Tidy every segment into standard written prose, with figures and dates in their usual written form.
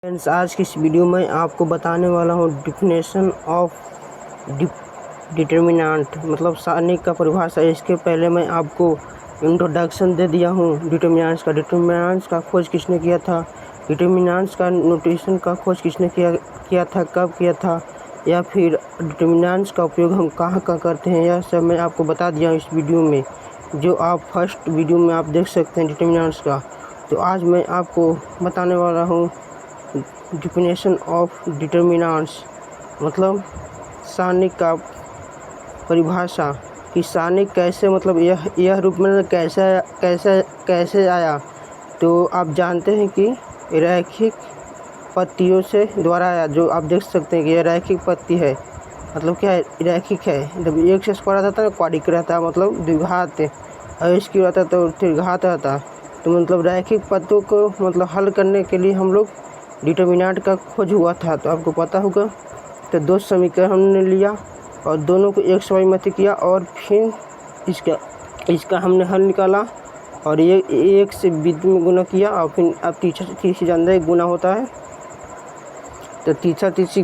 Friends, आज की इस वीडियो में आपको बताने वाला हूँ डिफिनेशन ऑफ डिटर्मिनेंट मतलब सारणिक का परिभाषा। इसके पहले मैं आपको इंट्रोडक्शन दे दिया हूँ डिटर्मिनेंट्स का। डिटर्मिनेंट्स का खोज किसने किया था, डिटर्मिनेंट्स का नोटेशन का खोज किसने किया था, कब किया था, या फिर डिटर्मिनेंट्स का उपयोग हम कहाँ करते हैं, यह सब मैं आपको बता दिया हूँ इस वीडियो में, जो आप फर्स्ट वीडियो में आप देख सकते हैं डिटर्मिनेंट्स का। तो आज मैं आपको बताने वाला हूँ डिफिनेशन ऑफ डिटर्मिनेंट्स मतलब सारणिक का परिभाषा कि सारणिक कैसे मतलब यह रूप में कैसे आया। तो आप जानते हैं कि रैखिक पत्तियों से द्वारा आया, जो आप देख सकते हैं कि यह रैखिक पत्ती है। मतलब क्या है, रैखिक है। जब एक से स्क्वायर रहता है ना, क्वाड्रिक रहता है मतलब द्विघात, और इसकी रहता है तो त्रिघात रहता है। तो मतलब रैखिक पत्तों को मतलब हल करने के लिए हम लोग डिटर्मिनेंट का खोज हुआ था, तो आपको पता होगा। तो दो समीकरण हमने लिया और दोनों को एक सवाई मत किया और फिर इसका हमने हल निकाला और ये एक से विद्युत में गुना किया और फिर अब तीसरी जानते हैं गुना होता है, तो तीसरी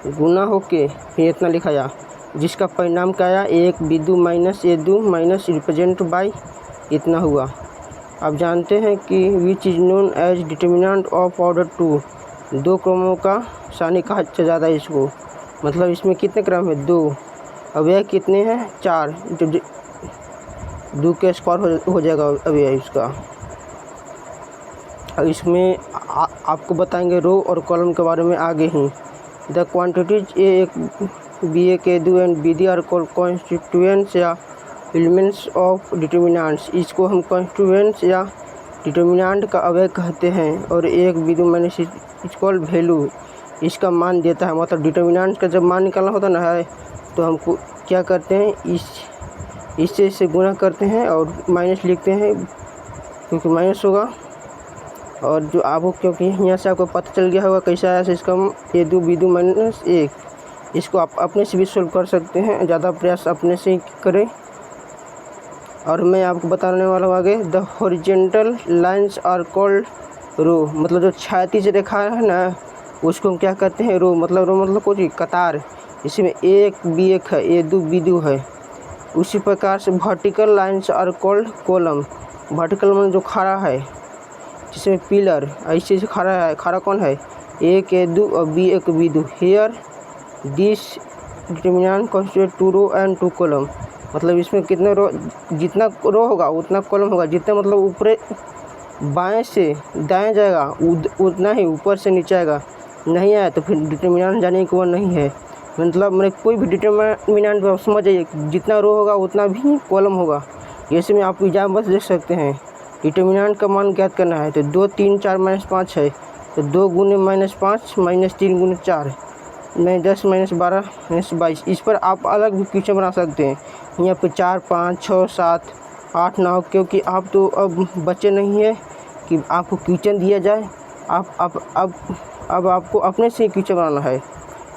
गुना होके फिर इतना लिखाया, जिसका परिणाम क्या आया, एक बिंदु माइनस ए दो माइनस रिप्रेजेंट बाई इतना हुआ। आप जानते हैं कि which is known as determinant of order 2, दो क्रमों का सारणिक कहा जाता है इसको। मतलब इसमें कितने क्रम है, 2। अब यह कितने हैं, 4। तो 2 के स्क्वायर हो जाएगा अब यह इसका। अब इसमें आपको बताएंगे रो और कॉलम के बारे में आगे ही। The quantities a b a के दो and b d are constituents या एलिमेंट्स ऑफ डिटर्मिनेंट्स। इसको हम कॉन्स्टिट्यूएंट्स या डिटर्मिनेंट का अवयव कहते हैं। और एक बिंदु मैंने इसको वैल्यू इसका मान देता है। मतलब डिटर्मिनेंट का जब मान निकालना होता ना है, तो हमको क्या करते हैं, इससे गुना करते हैं और माइनस लिखते हैं क्योंकि माइनस होगा। और जो आपको क्योंकि यहाँ से आपको पता चल गया होगा कैसा आया, इसका ए दो बिंदु माइनस 1, इसको आप अपने से भी सोल्व कर सकते हैं, ज़्यादा प्रयास अपने से ही करें। और मैं आपको बताने वाला हूँ आगे, the horizontal lines are called row. मतलब जो क्षैतिज रेखा है ना, उसको हम क्या कहते हैं, रो मतलब कोई कतार। इसमें एक बी एक है, ए दो बी दो है। उसी प्रकार से vertical lines are called column. Vertical मतलब जो खड़ा है, जिसमें पिलर ऐसे से खड़ा है। खड़ा कौन है, एक ए दो और बी एक बी दो। Here this determinant constitute 2 row and 2 column. मतलब इसमें कितने रो, जितना रो होगा उतना कॉलम होगा। जितना मतलब ऊपर बाएं से दाएं जाएगा उतना ही ऊपर से नीचे आएगा। नहीं आया तो फिर डिटर्मिनेंट जाने की वो नहीं है। मतलब मेरे कोई भी डिटर्मिनेंट आप समझ जाइए, जितना रो होगा उतना भी कॉलम होगा। जैसे में आप एग्जाम बस देख सकते हैं, डिटर्मिनेंट का मान ज्ञात करना है तो 2 3 4 -5 है, तो 2 गुने -5 -3 गुने 4 -10 -12 -22। इस पर आप अलग भी क्वेश्चन बना सकते हैं। यहाँ पे 4 5 6 7 8 9, क्योंकि आप तो अब बच्चे नहीं हैं कि आपको क्वेश्चन दिया जाए। अब आपको अपने से क्वेश्चन बनाना है।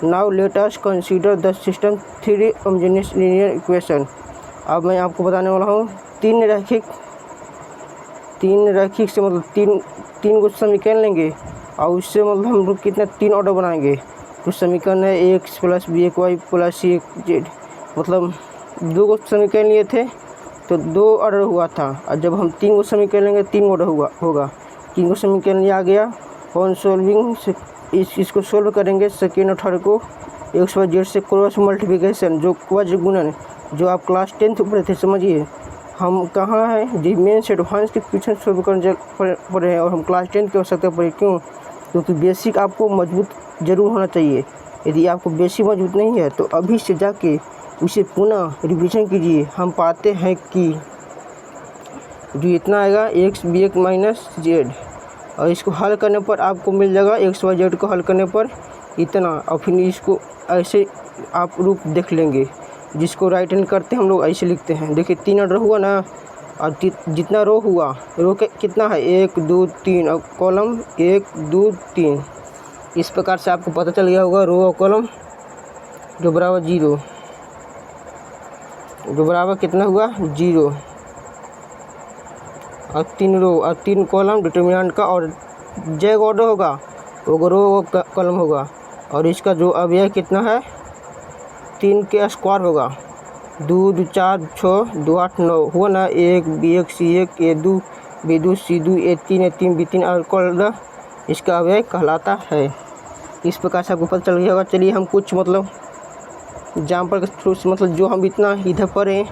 Now let us consider the system 3 homogeneous linear equation. अब मैं आपको बताने वाला हूँ तीन रैखिक से मतलब तीन को समीकरण लेंगे और उससे मतलब हम लोग कितना 3 ऑर्डर बनाएंगे। तो समीकरण है एक्स प्लस बी एक वाई प्लस सी एक जेड। मतलब 2 को समीकरण लिए थे तो 2 ऑर्डर हुआ था, और जब हम 3 को समीकरण लेंगे 3 ऑर्डर होगा। 3 को समीकरण लिया गया। ऑन सोल्विंग इसको सोल्व करेंगे सेकेंड और थर्ड को एक्स वाई जेड से क्रॉस मल्टीप्लिकेशन, जो वज्र गुणन, जो आप क्लास 10th पढ़े थे। समझिए हम कहाँ हैं, जी मेन से एडवांस के क्वेश्चन सोल्व करने पड़े हैं और हम क्लास 10th की आवश्यकता पड़ी। क्यों, क्योंकि बेसिक आपको मजबूत जरूर होना चाहिए। यदि आपको बेसिक मजबूत नहीं है तो अभी से जाके उसे पुनः रिविजन कीजिए। हम पाते हैं कि जो इतना आएगा एक्स बी एक माइनस जेड, और इसको हल करने पर आपको मिल जाएगा एक्स वाई जेड को हल करने पर इतना। और फिर इसको ऐसे आप रूप देख लेंगे, जिसको राइट हैंड करते हैं हम लोग ऐसे लिखते हैं। देखिए 3 ऑर्डर हुआ ना, और जितना रो हुआ, रो के कितना है 1 2 3 और कॉलम 1 2 3। इस प्रकार से आपको पता चल गया होगा रो और कॉलम जो बराबर 0, जो बराबर कितना हुआ 0। और 3 रो और 3 कॉलम डिटर्मिनेंट का, और जैग ऑर्डर होगा वो रो कॉलम होगा। और इसका जो अवयव कितना है 3 के स्क्वायर होगा। 2 2 4 6 2 8 9 हुआ ना। A1 B1 C1 A2 B2 C2 A3 A3 B3 और कॉलम इसका अवयव कहलाता है। इस प्रकार से आपको पता चल गया होगा। चलिए हम कुछ मतलब एग्जाम्पल के थ्रू से मतलब जो हम इतना इधर पढ़े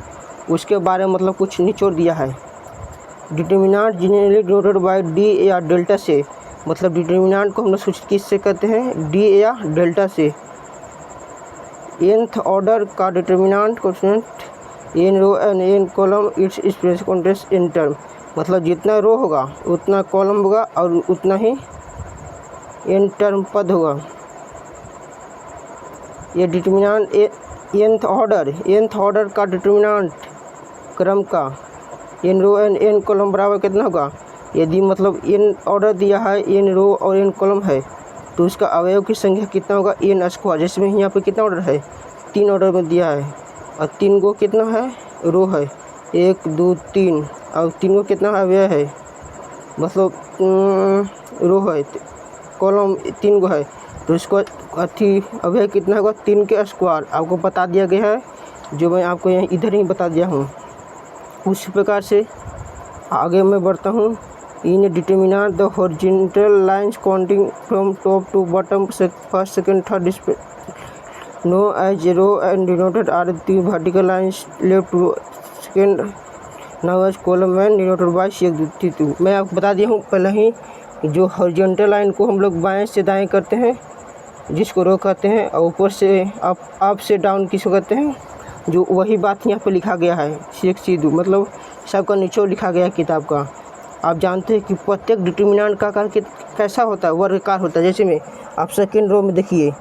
उसके बारे में मतलब कुछ निचोड़ दिया है। Determinant generally denoted by D या डेल्टा से, मतलब डिटर्मिनेंट को हम लोग सूचित किससे करते हैं, डी या डेल्टा से। nth ऑर्डर का determinant coefficient n row and n column its expression contest n term, मतलब जितना रो होगा उतना कॉलम होगा और उतना ही n टर्म पद होगा। ये डिटर्मिनेंट nth ऑर्डर का डिटर्मिनेंट क्रम का n row and n column बराबर कितना होगा। यदि मतलब n ऑर्डर दिया है, n रो और n कॉलम है, तो उसका अवयव की संख्या कितना होगा n स्क्वायर। जिसमें यहाँ पे कितना ऑर्डर है 3 ऑर्डर में दिया है, और 3 को कितना है रो है 1 2 3, और 3 को कितना अवयव है मतलब रो है, कॉलम 3 को है, तो इसको अथी अवयव कितना होगा 3 के स्क्वायर आपको बता दिया गया है, जो मैं आपको यहाँ इधर ही बता दिया हूँ। उसी प्रकार से आगे मैं बढ़ता हूँ। In determinant the horizontal lines counting from top to bottom first second third know as row and denoted are the vertical lines left to second now as column and denoted by C2। मैं आपको बता दिया हूँ पहले ही, जो horizontal line को हम लोग बाएं से दाएं करते हैं जिसको रो कहते हैं, और ऊपर से अप से डाउन किसको कहते हैं, जो वही बात यहाँ पर लिखा गया है C2, मतलब सबका निचोड़ लिखा गया है किताब का। आप जानते हैं कि प्रत्येक डिटर्मिनेंट का आकार कैसा होता है, वर्गाकार होता है। जैसे में आप सेकेंड रो में देखिए,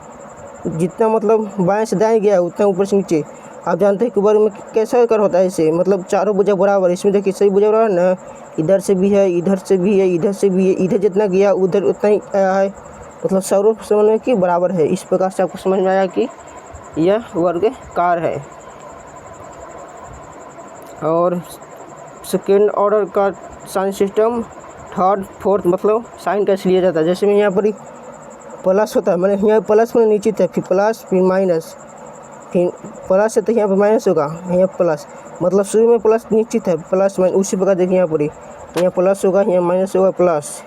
जितना मतलब बाएं से दाएं गया उतना ऊपर से नीचे। आप जानते हैं कि वर्ग में कैसा आकार होता है ऐसे, मतलब चारों भुजा बराबर। इसमें देखिए सही भुजा बराबर ना, इधर से भी है, इधर से भी है, इधर से भी है, इधर जितना गया उधर उतना ही आया है, मतलब सर्व समन्वय की बराबर है। इस प्रकार से आपको समझ में आया कि यह वर्गाकार है। और सेकेंड ऑर्डर का साइन सिस्टम, थर्ड फोर्थ मतलब साइन कैसे लिया जाता है। जैसे में यहाँ पर प्लस होता है, मैंने यहाँ प्लस में नीचे था, फिर प्लस फिर माइनस, फिर प्लस है तो यहाँ पर माइनस होगा, यहाँ प्लस, मतलब शुरू में प्लस नीचे था प्लस माइनस। उसी प्रकार देखिए यहाँ पर यहाँ प्लस होगा, यहाँ माइनस होगा, प्लस,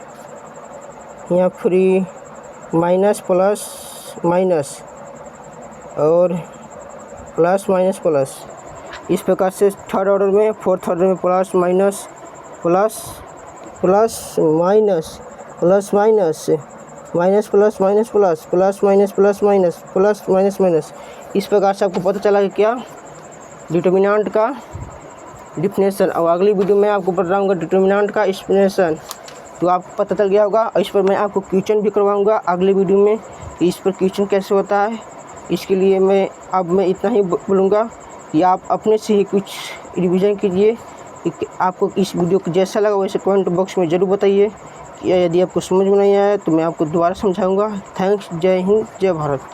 यहाँ फिर माइनस प्लस माइनस और प्लस माइनस प्लस। इस प्रकार से थर्ड ऑर्डर में, फोर्थ ऑर्डर में plus minus plus plus minus plus minus minus plus minus plus plus minus plus minus plus minus minus. इस प्रकार से आपको पता चला कि क्या डिटर्मिनेंट का डिफिनेशन। और अगली वीडियो में आपको बताऊंगा डिटर्मिनेंट का एक्सप्लेनेशन, तो आपको पता चल गया होगा। इस पर मैं आपको क्वेश्चन भी करवाऊंगा अगली वीडियो में, इस पर क्वेश्चन कैसे होता है। इसके लिए मैं इतना ही बोलूँगा कि आप अपने से ही कुछ रिवीजन कीजिए। कि आपको इस वीडियो को जैसा लगा वैसे कमेंट बॉक्स में ज़रूर बताइए। यदि आपको समझ में नहीं आया तो मैं आपको दोबारा समझाऊंगा। थैंक्स। जय हिंद, जय भारत।